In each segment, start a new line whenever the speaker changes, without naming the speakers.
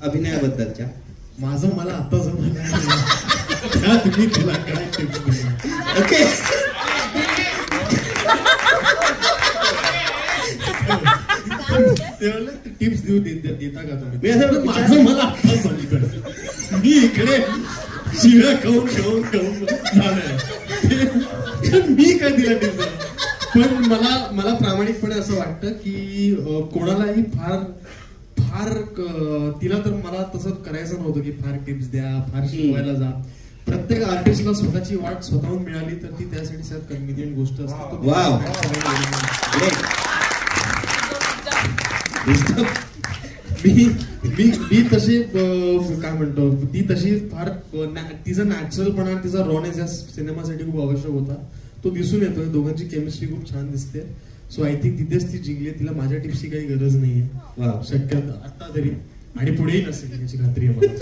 अभिनयाबद्दलच्या
माझं मला आता जमलं तुम्ही तुला काय टिप्स
ओके
टिप्स देता का तुम्ही?
मी असं
माझं मला आता समजतं मी इकडे शिव्या खाऊन झालंय मी काय दिला टिप्स पण मला प्रामाणिकपणे असं वाटतं की कोणालाही फार तिला तर मला तसं करायचं नव्हतं की फार टिप्स द्या फार शिकवायला जा. प्रत्येक आर्टिस्टला स्वतःची वाट स्वतःहून मिळाली तर ती त्यासाठी सगळ्यात कन्व्हिनियंट गोष्ट असते. मी तसे काय म्हणतो ती तशी फार तिचा नॅचरलपणा तिचा रॉनेस या सिनेमासाठी खूप आवश्यक होता. तो दिसून येतोय. दोघांची केमिस्ट्री खूप छान दिसते. सो आय थिंक तिथेच ती जिंकली. तिला माझ्या टिप्सची काही गरज नाहीये शक्यता आता तरी आणि पुढेही नसेल याची खात्री आहे मला.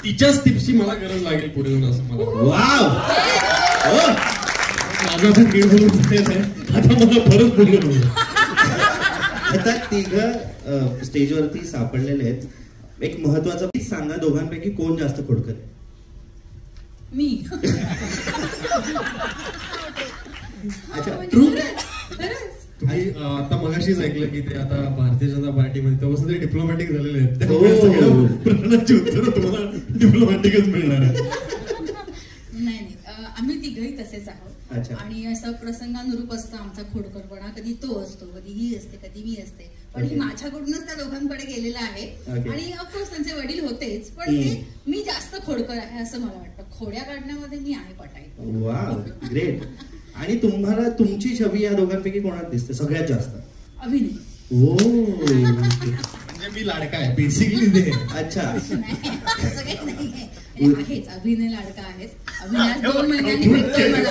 तिच्याच टिप्सची मला गरज लागेल पुढे जाऊन असं मला माझा आता खेळ बोलून आता मला परत बोललो.
आता तिघ स्टेजवरती सापडलेले आहेत. एक महत्वाचं सांगा दोघांपैकी कोण जास्त खोडकर आहे?
मी.
अच्छा ट्रू.
तुम्ही आता मगाशीच ऐकलं की ते आता भारतीय जनता पार्टीमध्ये तेव्हा तरी डिप्लोमॅटिक झालेले आहेत. त्यामुळे प्रश्नांची उत्तरं तुम्हाला डिप्लोमॅटिकच मिळणार आहे.
नाही आम्ही तिघही तसेच आहोत. आणि असं प्रसंगानुरूप असतं आमचा खोडकरपणा. कधी तो असतो कधी ही असते कधी मी असते. पण ही माझ्याकडूनच त्या दोघांकडे गेलेलं आहे. आणि ऑफकोर्स त्यांचे वडील होतेच पण ते मी जास्त खोडकर आहे असं मला वाटतं. खोड्या काढण्यामध्ये मी आहे पटाई.
Wow great. आणि तुम्हाला तुमची छबी या दोघांपैकी कोणात दिसते सगळ्यात जास्त?
अभिनय.
ओ
म्हणजे मी लाडका आहे बेसिकली ते.
अच्छा
असं काही नाहीये. आहेच अभिनय लाडका आहेच. अभिनय 2 महिन्यांनी भेटतोय मला.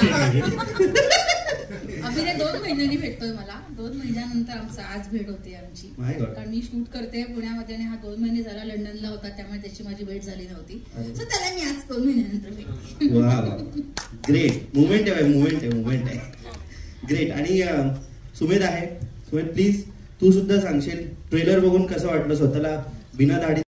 अभिनय 2 महिन्यांनी भेटतोय मला. 2 महिन्यानंतर आमचं आज भेट होते आमची. कारण मी शूट करते पुण्यामध्ये आणि हा 2 महिने झाला लंडनला होता त्यामुळे त्याची माझी भेट झाली नव्हती. सो त्याला मी आज 2 महिन्यानंतर भेटते.
वा ग्रेट. मुवमेंट आहे ग्रेट. आणि सुमेध आहे. सुमेध प्लीज तू सुद्धा सांगशील ट्रेलर बघून कसं वाटलं स्वतःला बिना दाढी